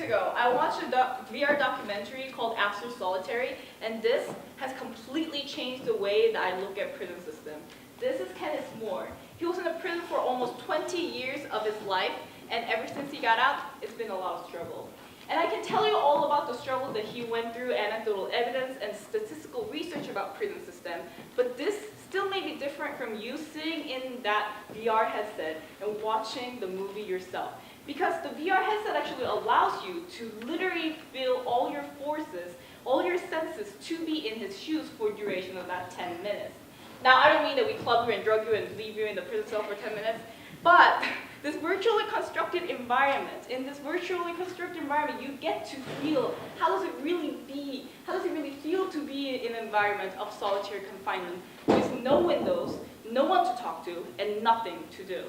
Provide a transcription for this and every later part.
ago, I watched a VR documentary called After Solitary, and this has completely changed the way that I look at prison system. This is Kenneth Moore. He was in a prison for almost 20 years of his life, and ever since he got out, it's been a lot of struggle. And I can tell you all about the struggle that he went through, anecdotal evidence, and statistical research about prison system, but this still may be different from you sitting in that VR headset and watching the movie yourself. Because the VR headset actually allows you to literally feel all your forces, all your senses to be in his shoes for the duration of that 10 minutes. Now, I don't mean that we club you and drug you and leave you in the prison cell for 10 minutes, but this virtually constructed environment, in this virtually constructed environment, you get to feel how does it really feel to be in an environment of solitary confinement with no windows, no one to talk to, and nothing to do.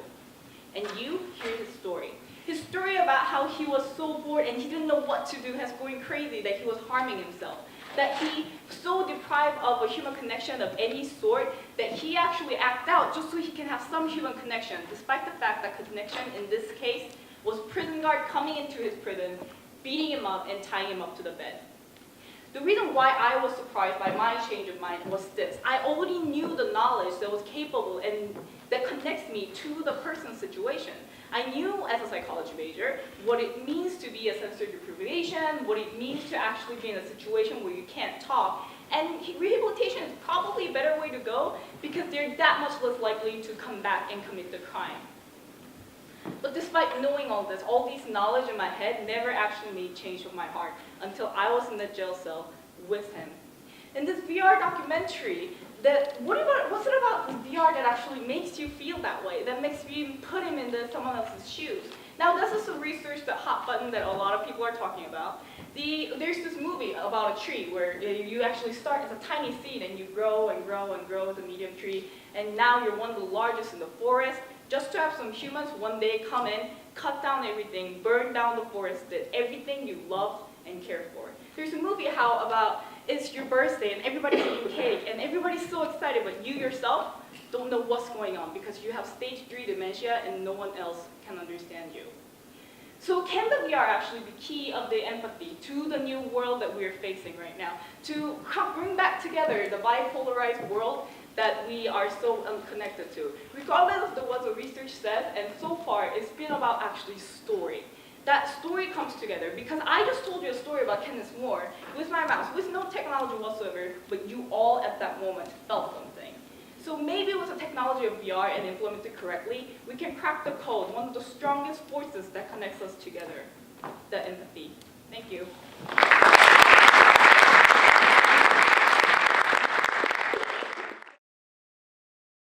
And you hear his story. His story about how he was so bored and he didn't know what to do, has going crazy, that he was harming himself. That he so deprived of a human connection of any sort that he actually acted out just so he can have some human connection, despite the fact that connection in this case was prison guard coming into his prison, beating him up and tying him up to the bed. The reason why I was surprised by my change of mind was this. I already knew the knowledge that was capable and that connects me to the person's situation. I knew as a psychology major what it means to be a sensory deprivation, what it means to actually be in a situation where you can't talk. And rehabilitation is probably a better way to go because they're that much less likely to come back and commit the crime. But despite knowing all this, all these knowledge in my head never actually made change of my heart until I was in the jail cell with him. In this VR documentary, what's it about this VR that actually makes you feel that way, that makes you put him into someone else's shoes? Now, this is some research, the hot button that a lot of people are talking about. There's this movie about a tree where you actually start as a tiny seed and you grow and grow and grow as a medium tree, and now you're one of the largest in the forest, just to have some humans one day come in, cut down everything, burn down the forest, did everything you loved and cared for. There's a movie about it's your birthday and everybody's eating cake and everybody's so excited, but you yourself don't know what's going on because you have stage 3 dementia and no one else can understand you. So can the VR actually be key of the empathy to the new world that we're facing right now, to bring back together the bipolarized world that we are so unconnected to? Regardless of what the research says, and so far it's been about actually story. That story comes together because I just told you a story about Kenneth Moore with my mouse, with no technology whatsoever, but you all at that moment felt something. So maybe with the technology of VR and implemented correctly, we can crack the code, one of the strongest forces that connects us together, the empathy. Thank you.